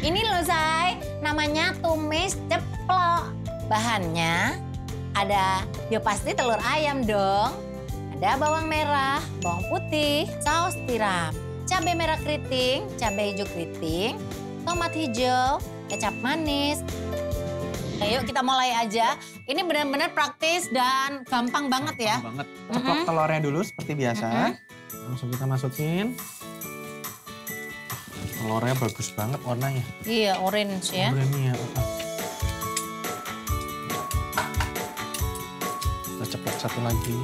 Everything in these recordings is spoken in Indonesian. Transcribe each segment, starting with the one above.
Ini loh Say, namanya tumis ceplok. Bahannya ada, ya pasti telur ayam dong. Ada bawang merah, bawang putih, saus tiram, cabai merah keriting, cabai hijau keriting, tomat hijau, kecap manis. Ayo kita mulai aja. Ini benar-benar praktis dan gampang banget ya. Gampang banget. Ceplok telurnya dulu seperti biasa. Langsung kita masukin. Telurnya bagus banget warnanya. Iya, orange ya. Orange ya. Kita ceplok satu lagi.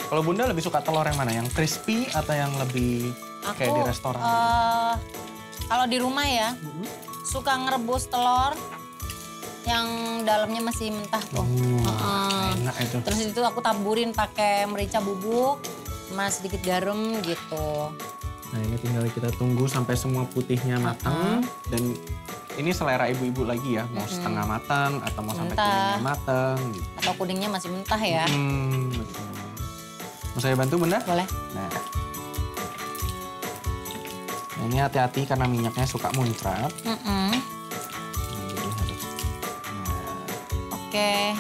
Kalau Bunda lebih suka telur yang mana? Yang crispy atau yang lebih kayak di restoran? Kalau di rumah ya, suka ngerebus telur yang dalamnya masih mentah tuh. Enak itu. Terus itu aku taburin pakai merica bubuk sama sedikit garam gitu. Nah ini tinggal kita tunggu sampai semua putihnya matang. Dan ini selera ibu-ibu lagi ya, mau setengah matang atau mau sampai kuningnya matang. Gitu. Atau kuningnya masih mentah ya. Betul. Mau saya bantu Bunda? Boleh. Nah ini hati-hati karena minyaknya suka muncrat. Oke,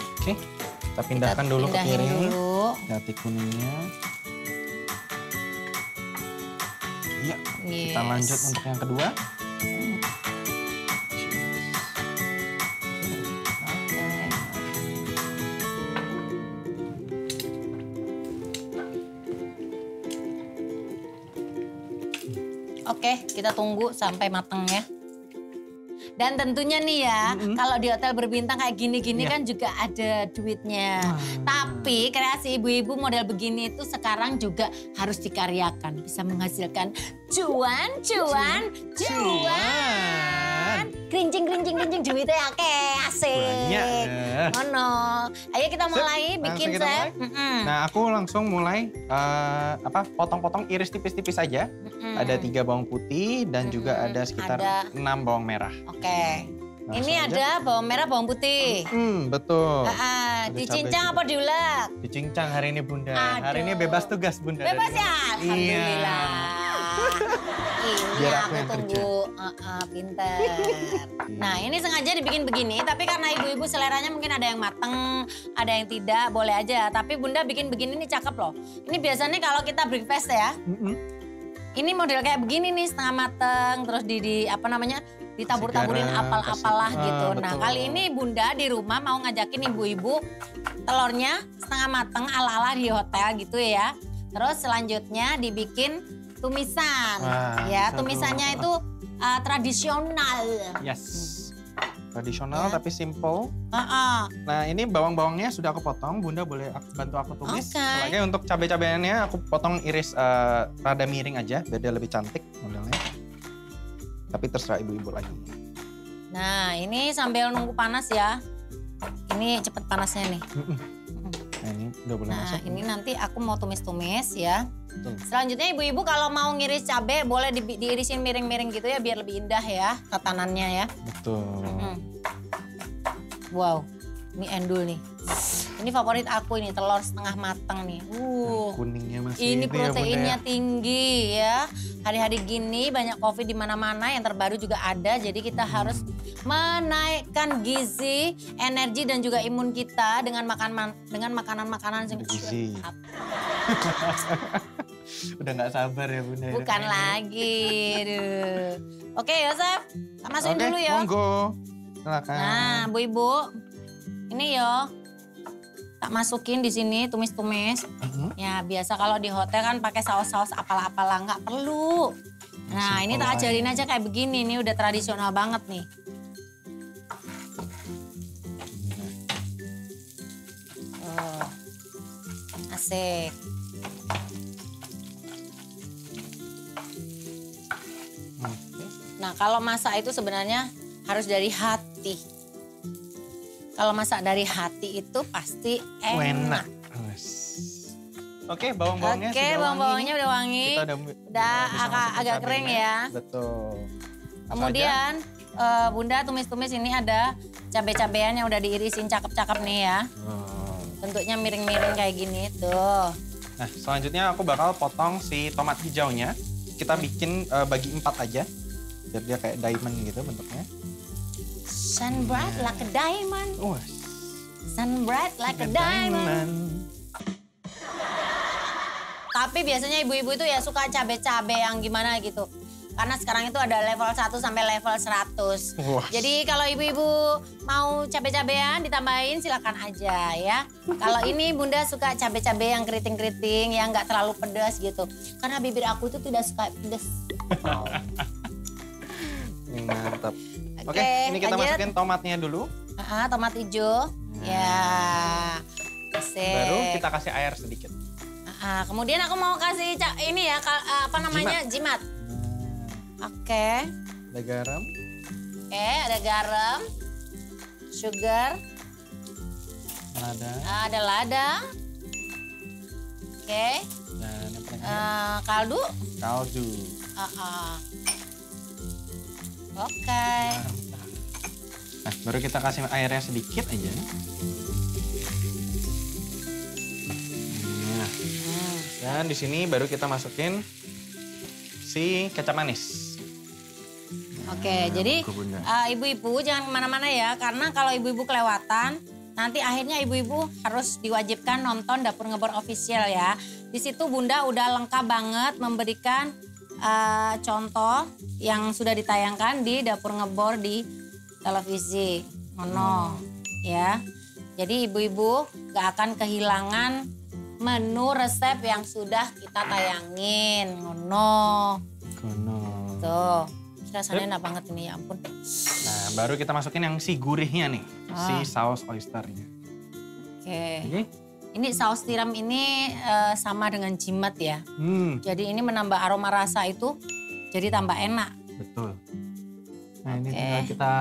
kita pindahkan dulu ke piring. Hati kuningnya. Iya, kita lanjut untuk yang kedua. Oke, kita tunggu sampai matang ya. Dan tentunya nih ya, kalau di hotel berbintang kayak gini-gini kan juga ada duitnya. Tapi kreasi ibu-ibu model begini itu sekarang juga harus dikaryakan. Bisa menghasilkan cuan. Kerincing duitnya asik. Mono. Ayo kita mulai bikin Chef. Nah aku langsung mulai potong-potong iris tipis-tipis aja. Ada 3 bawang putih dan juga ada sekitar 6 bawang merah. Oke. Ini ada bawang merah, bawang putih. Betul. Dicincang apa diulek? Dicincang hari ini Bunda. Hari ini bebas tugas Bunda. Bebas ya? Alhamdulillah. Ini aku tunggu. Pinter. Nah ini sengaja dibikin begini, tapi karena ibu-ibu seleranya mungkin ada yang mateng, ada yang tidak, boleh aja. Tapi Bunda bikin begini nih cakep loh. Ini biasanya kalau kita breakfast ya. Ini model kayak begini nih, setengah mateng, terus ditabur-taburin apal-apalah gitu. Nah kali ini Bunda di rumah mau ngajakin ibu-ibu telurnya setengah mateng ala-ala di hotel gitu ya. Terus selanjutnya dibikin tumisan. Ya tumisannya itu tradisional. Yes. Tradisional tapi simple. Nah ini bawang-bawangnya sudah aku potong. Bunda boleh bantu aku tumis. Lagi untuk cabai-cabaiannya aku potong iris rada miring aja biar dia lebih cantik modelnya. Tapi terserah ibu-ibu lagi. Nah ini sambil nunggu panas ya. Ini cepet panasnya nih. Nah ini udah boleh masuk. Nah ini nanti aku mau tumis-tumis ya. Selanjutnya ibu-ibu kalau mau ngiris cabai boleh diirisin miring-miring gitu ya biar lebih indah ya tatanannya ya. Betul. Wow, ini endul nih. Ini favorit aku ini telur setengah matang nih. Kuningnya masih ini proteinnya ya, tinggi ya. Hari-hari gini banyak COVID di mana-mana, yang terbaru juga ada. Jadi kita harus menaikkan gizi, energi dan juga imun kita dengan makanan-makanan yang gizi. Udah nggak sabar ya Bunda. Bukan lagi. Oke Yosef, masukin dulu ya. Monggo. Silakan. Nah, Bu-ibu, ini yo, tak masukin di sini tumis-tumis. Ya biasa kalau di hotel kan pakai saus-saus apalah-apalah, nggak perlu. Nah ini tak ajarin aja kayak begini, ini udah tradisional banget nih. Asik. Nah kalau masak itu sebenarnya harus dari hati. Kalau masak dari hati itu pasti enak. Oke, bawang-bawangnya sudah wangi. Bawang-bawangnya udah wangi. Kita udah agak kering ya. Betul. Kemudian Bunda tumis-tumis ini ada cabai-cabean yang udah diirisin cakep-cakep nih ya. Bentuknya miring-miring kayak gini tuh. Nah, selanjutnya aku bakal potong si tomat hijaunya. Kita bikin bagi 4 aja. Biar dia kayak diamond gitu bentuknya. Sun bright like a diamond. Sun bright like a diamond. Tapi biasanya ibu-ibu itu ya suka cabe-cabe yang gimana gitu. Karena sekarang itu ada level 1 sampai level 100. Jadi kalau ibu-ibu mau cabe-cabean ditambahin silakan aja ya. Kalau ini Bunda suka cabe-cabe yang keriting-keriting yang nggak terlalu pedas gitu. Karena bibir aku itu tidak suka pedas. Mantap. Oke, ini kita masukin tomatnya dulu. Tomat hijau. Ya. Asik. Baru kita kasih air sedikit. Kemudian aku mau kasih ini ya, apa namanya, jimat. Oke. Ada garam. Ada garam. Sugar. Lada. Ada lada. Oke. Dan kaldu. Kaldu. Oke. Nah, baru kita kasih airnya sedikit aja. Nah. Dan di sini baru kita masukin si kecap manis. Oke, jadi ibu-ibu jangan kemana-mana ya, karena kalau ibu-ibu kelewatan, nanti akhirnya ibu-ibu harus diwajibkan nonton Dapur Ngebor Official ya. Di situ Bunda udah lengkap banget memberikan contoh yang sudah ditayangkan di Dapur Ngebor di televisi. Ya. Jadi ibu-ibu gak akan kehilangan menu resep yang sudah kita tayangin. Tuh. Rasanya enak banget ini, ya ampun. Nah, baru kita masukin yang si gurihnya nih, si saus oysternya. Oke. Ini saus tiram ini sama dengan jimat ya. Jadi ini menambah aroma rasa itu jadi tambah enak. Betul. Nah, ini tinggal kita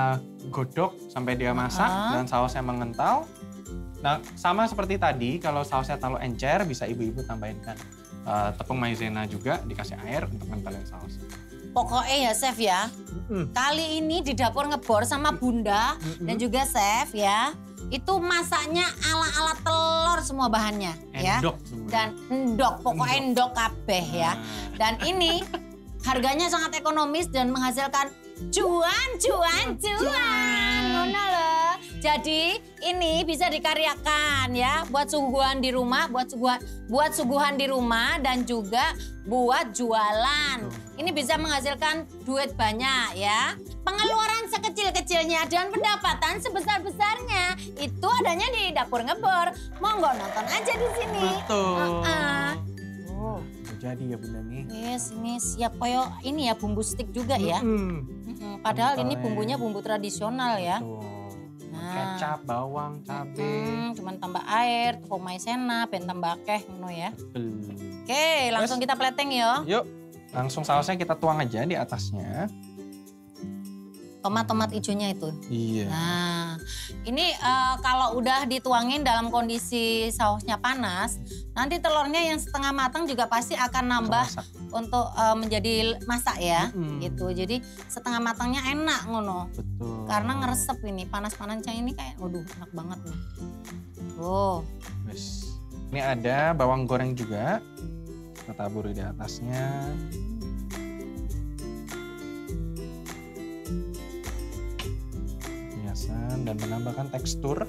godok sampai dia masak dan sausnya mengental. Nah, sama seperti tadi, kalau sausnya terlalu encer bisa ibu-ibu tambahin kan tepung maizena juga, dikasih air untuk ngentalin saus. Pokoknya ya Chef ya, kali ini di Dapur Ngebor sama Bunda dan juga Chef ya, itu masaknya ala-ala telur semua bahannya. Endok ya. semua. Dan endok, pokoknya endok kabeh ya. Dan ini harganya sangat ekonomis dan menghasilkan cuan. Ngono loh. Jadi ini bisa dikaryakan ya buat suguhan di rumah, buat suguhan di rumah dan juga buat jualan. Ini bisa menghasilkan duit banyak ya. Pengeluaran sekecil-kecilnya dan pendapatan sebesar-besarnya itu adanya di Dapur Ngebor. Monggo nonton aja di sini. Betul. Jadi ya Bunda nih. Yes, ini siap koyo ini ya bumbu stik juga ya. Padahal ini bumbunya bumbu tradisional ya. Kecap, bawang, cabai. Cuman tambah air, tepung maizena, ben tambah akeh ngono ya. Oke, langsung kita plating ya. Yuk, langsung sausnya kita tuang aja di atasnya. Tomat hijaunya itu. Iya. Nah, ini kalau udah dituangin dalam kondisi sausnya panas, nanti telurnya yang setengah matang juga pasti akan nambah untuk menjadi masak ya, gitu. Jadi setengah matangnya enak ngono. Betul. Karena ngeresep ini, panas-panasnya ini kayak, waduh enak banget nih. Ini ada bawang goreng juga, kita taburi di atasnya. Dan menambahkan tekstur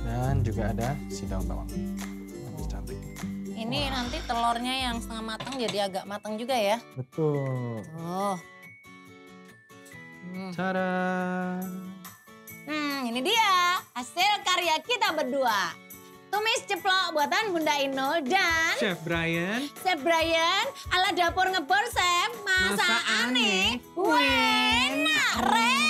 dan juga ada si daun bawang. Lebih cantik. Ini nanti telurnya yang setengah matang jadi agak matang juga ya. Betul. Tada. Ini dia hasil karya kita berdua. Tumis ceplok buatan Bunda Inul dan Chef Brian. Chef Brian ala Dapur Ngebor Chef. Masa aneh. Wena Rex.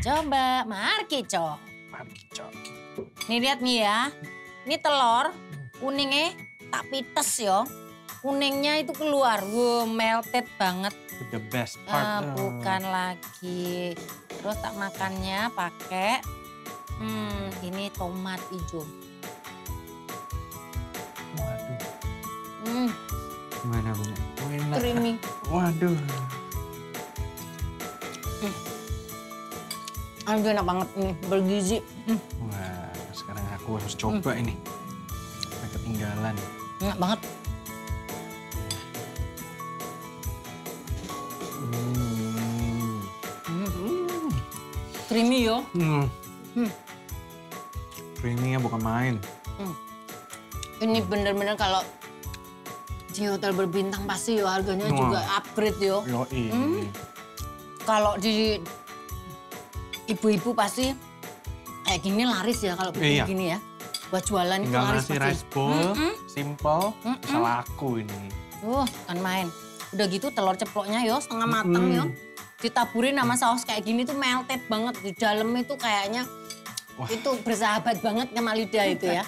Coba, mari Cok. Nih lihat nih ya, ini telur kuningnya tak pites ya. Kuningnya itu keluar, melted banget. The best part. Bukan lagi. Terus tak makannya pakai Ini tomat hijau. Waduh. Hmm, Gimana Bunda? Enak. creamy. Waduh. Aduh enak banget nih, bergizi. Wah, sekarang aku harus coba ini. Sampai ketinggalan. Enak banget. Creamy yo. Creamy-nya bukan main. Ini bener-bener kalau di hotel berbintang pasti yo harganya juga upgrade yo. Yoi. Kalau di ibu-ibu pasti kayak gini laris ya kalau bikin gini ya. Buat jualan itu Tinggal laris nasi pasti. rice bowl, simple, bisa laku ini. Kan main. Udah gitu telur ceploknya yo setengah matang yo. Ditaburin sama saus kayak gini tuh melted banget. Di dalam itu kayaknya itu bersahabat banget sama lidah itu ya.